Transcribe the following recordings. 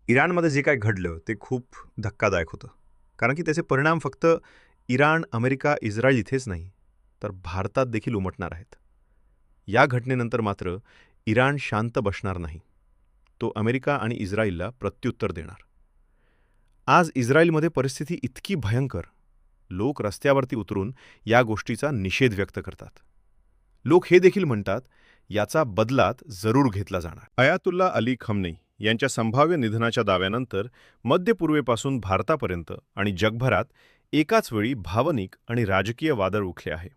इराणमध्ये जे काही घडलं ते खूप धक्कादायक होतं. कारण की त्याचे परिणाम फक्त इराण, अमेरिका, इस्रायल इथेच नाही, तर भारतात देखील उमटणार आहेत. या घटनेनंतर मात्र इराण शांत बसणार नाही. तो अमेरिका आणि इस्रायलला प्रत्युत्तर देणार. आज इस्रायलमध्ये परिस्थिती इतकी भयंकर, लोक रस्त्यावरती उतरून या गोष्टीचा निषेध व्यक्त करतात. लोक हे देखील म्हणतात, याचा बदलात जरूर घेतला जाणार. अयातुल्ला अली खमनी यांच्या संभाव्य निधनाच्या दाव्यानंतर मध्य पूर्वेपासून भारतापर्यंत आणि जगभरात एकाच वेळी भावनिक आणि राजकीय वादळ उठले आहे.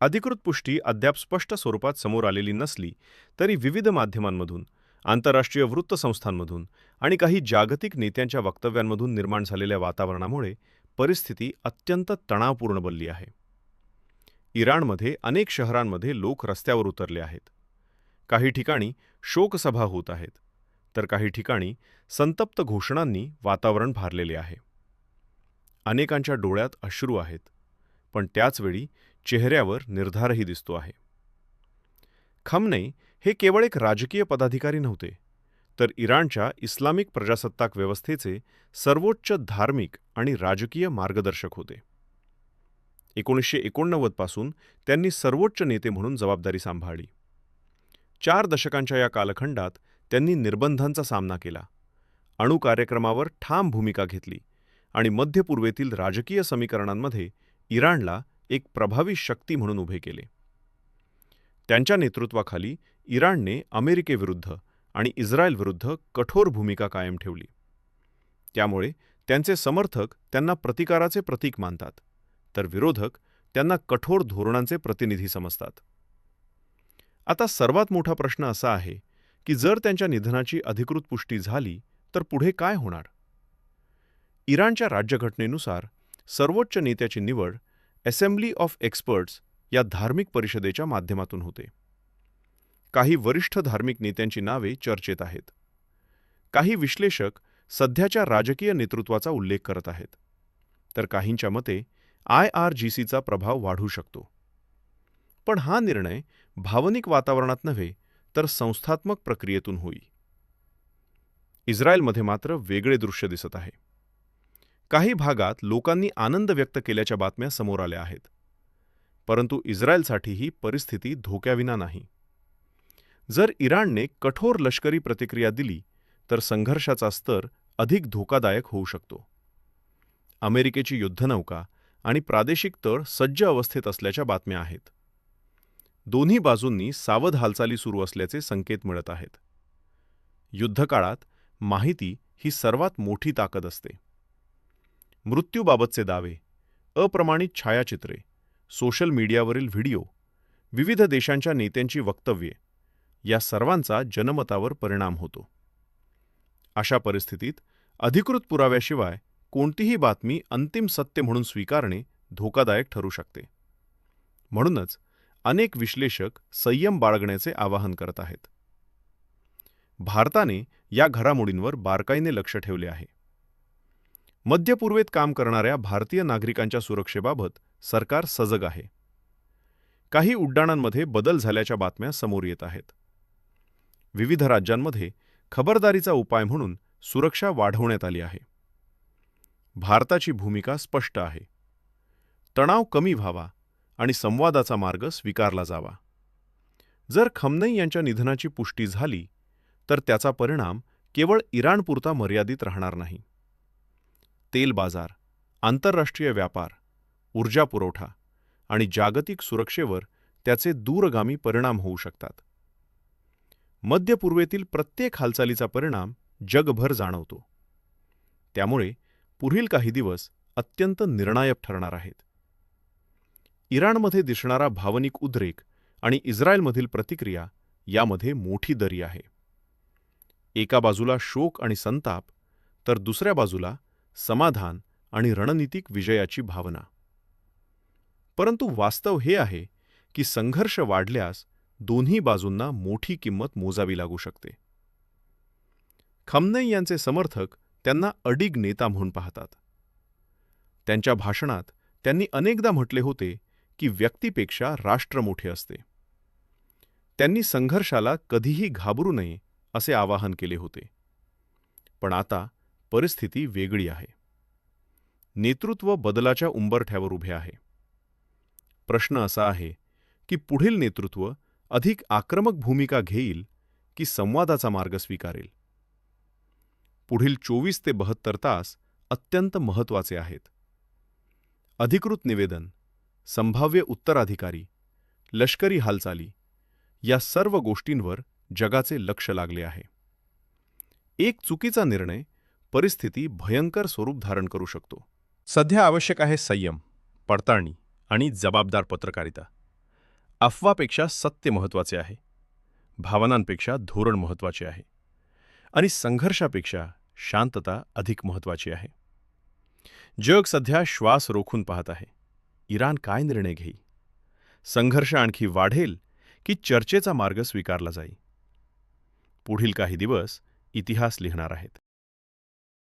अधिकृत पुष्टी अद्याप स्पष्ट स्वरूपात समोर आलेली नसली तरी विविध माध्यमांमधून, आंतरराष्ट्रीय वृत्तसंस्थांमधून आणि काही जागतिक नेत्यांच्या वक्तव्यांमधून निर्माण झालेल्या वातावरणामुळे परिस्थिती अत्यंत तणावपूर्ण बनली आहे. इराणमध्ये अनेक शहरांमध्ये लोक रस्त्यावर उतरले आहेत. काही ठिकाणी शोकसभा होत आहेत, तर काही ठिकाणी संतप्त घोषणांनी वातावरण भारलेले आहे. अनेकांच्या डोळ्यात अश्रू आहेत, पण त्याचवेळी चेहऱ्यावर निर्धारही दिसतो आहे. खमनेई हे केवळ एक राजकीय पदाधिकारी नव्हते, तर इराणच्या इस्लामिक प्रजासत्ताक व्यवस्थेचे सर्वोच्च धार्मिक आणि राजकीय मार्गदर्शक होते. 1989 पासून त्यांनी सर्वोच्च नेते म्हणून जबाबदारी सांभाळली. 4 दशकांच्या या कालखंडात त्यांनी निर्बंधांचा सामना केला, अणु कार्यक्रमावर ठाम भूमिका घेतली आणि मध्य पूर्वेतील राजकीय समीकरणांमध्ये इराणला एक प्रभावी शक्ती म्हणून उभे केले. त्यांच्या नेतृत्वाखाली इराणने अमेरिकेविरुद्ध आणि इस्रायलविरुद्ध कठोर भूमिका कायम ठेवली. त्यामुळे त्यांचे समर्थक त्यांना प्रतिकाराचे प्रतीक मानतात, तर विरोधक त्यांना कठोर धोरणांचे प्रतिनिधी समजतात. आता सर्वात मोठा प्रश्न असा आहे की जर त्यांच्या निधनाची अधिकृत पुष्टी झाली तर पुढे काय होणार? इराणच्या राज्यघटनेनुसार सर्वोच्च नेत्याची निवड असेंब्ली ऑफ एक्सपर्ट्स या धार्मिक परिषदेच्या माध्यमातून होते. काही वरिष्ठ धार्मिक नेत्यांची नावे चर्चेत आहेत. काही विश्लेषक सध्याच्या राजकीय नेतृत्वाचा उल्लेख करत आहेत, तर काहींच्या मते IRGCचा प्रभाव वाढू शकतो. पण हा निर्णय भावनिक वातावरणात नव्हे तर संस्थात्मक प्रक्रियेतून होईल. इस्रायलमध्ये मात्र वेगळे दृश्य दिसत आहे. काही भागात लोकांनी आनंद व्यक्त केल्याच्या बातम्या समोर आल्या आहेत. परंतु इस्रायलसाठी ही परिस्थिती धोक्याविना नाही. जर इराणने कठोर लष्करी प्रतिक्रिया दिली तर संघर्षाचा स्तर अधिक धोकादायक होऊ शकतो. अमेरिकेची युद्धनौका आणि प्रादेशिक तळ सज्ज अवस्थेत असल्याच्या बातम्या आहेत. दोन्ही बाजूंनी सावध हालचाली सुरू असल्याचे संकेत मिळत आहेत. युद्धकाळात माहिती ही सर्वात मोठी ताकद असते. मृत्यूबाबतचे दावे, अप्रमाणित छायाचित्रे, सोशल मीडियावरील व्हिडिओ, विविध देशांच्या नेत्यांची वक्तव्ये या सर्वांचा जनमतावर परिणाम होतो. अशा परिस्थितीत अधिकृत पुराव्याशिवाय कोणतीही बातमी अंतिम सत्य म्हणून स्वीकारणे धोकादायक ठरू शकते. म्हणूनच अनेक विश्लेषक संयम बाळगण्याचे आवाहन करत आहेत. भारताने या घडामोडींवर बारकाईने लक्ष ठेवले आहे. मध्य पूर्वेत काम करणाऱ्या भारतीय नागरिकांच्या सुरक्षेबाबत सरकार सजग आहे. काही उड्डाणांमध्ये बदल झाल्याच्या बातम्या समोर येत आहेत. विविध राज्यांमध्ये खबरदारीचा उपाय म्हणून सुरक्षा वाढवण्यात आली आहे. भारताची भूमिका स्पष्ट आहे. तणाव कमी व्हावा आणि संवादाचा मार्ग स्वीकारला जावा. जर खमनेई यांच्या निधनाची पुष्टी झाली तर त्याचा परिणाम केवळ इराणपुरता मर्यादित राहणार नाही. तेल बाजार, आंतरराष्ट्रीय व्यापार, ऊर्जा पुरवठा आणि जागतिक सुरक्षेवर त्याचे दूरगामी परिणाम होऊ शकतात. मध्य पूर्वेतील प्रत्येक हालचालीचा परिणाम जगभर जाणवतो. त्यामुळे पुढील काही दिवस अत्यंत निर्णायक ठरणार आहेत. इराणमध्ये दिसणारा भावनिक उद्रेक आणि इस्रायलमधील प्रतिक्रिया यामध्ये मोठी दरी आहे. एका बाजूला शोक आणि संताप, तर दुसऱ्या बाजूला समाधान आणि रणनीतिक विजयाची भावना. परंतु वास्तव हे आहे की संघर्ष वाढल्यास दोन्ही बाजूंना मोठी किंमत मोजावी लागू शकते. खमनेई यांचे समर्थक त्यांना अडिग नेता म्हणून पाहतात. त्यांच्या भाषणात त्यांनी अनेकदा म्हटले होते की व्यक्तीपेक्षा राष्ट्र मोठे असते. त्यांनी संघर्षाला कधीही घाबरू नये असे आवाहन केले होते. पण आता परिस्थिती वेगळी आहे. नेतृत्व बदलाच्या उंबरठ्यावर उभे आहे. प्रश्न असा आहे की पुढील नेतृत्व अधिक आक्रमक भूमिका घेईल की संवादाचा मार्ग स्वीकारेल. पुढील 24 ते 72 तास अत्यंत महत्त्वाचे आहेत. अधिकृत निवेदन, संभाव्य उत्तराधिकारी, लष्करी हालचाली या सर्व गोष्टींवर जगाचे लक्ष लागले आहे. एक चुकीचा निर्णय परिस्थिती भयंकर स्वरूप धारण करू शकतो. सध्या आवश्यक आहे संयम, पडताळणी आणि जबाबदार पत्रकारिता. अफवापेक्षा सत्य महत्त्वाचे आहे. भावनांपेक्षा धोरण महत्त्वाचे आहे. आणि संघर्षापेक्षा शांतता अधिक महत्त्वाची आहे. जग सध्या श्वास रोखून पाहत आहे. इराण काय निर्णय घेईल? संघर्ष आणखी वाढेल की चर्चेचा मार्ग स्वीकारला जाईल? पुढील काही दिवस इतिहास लिहिणार आहेत.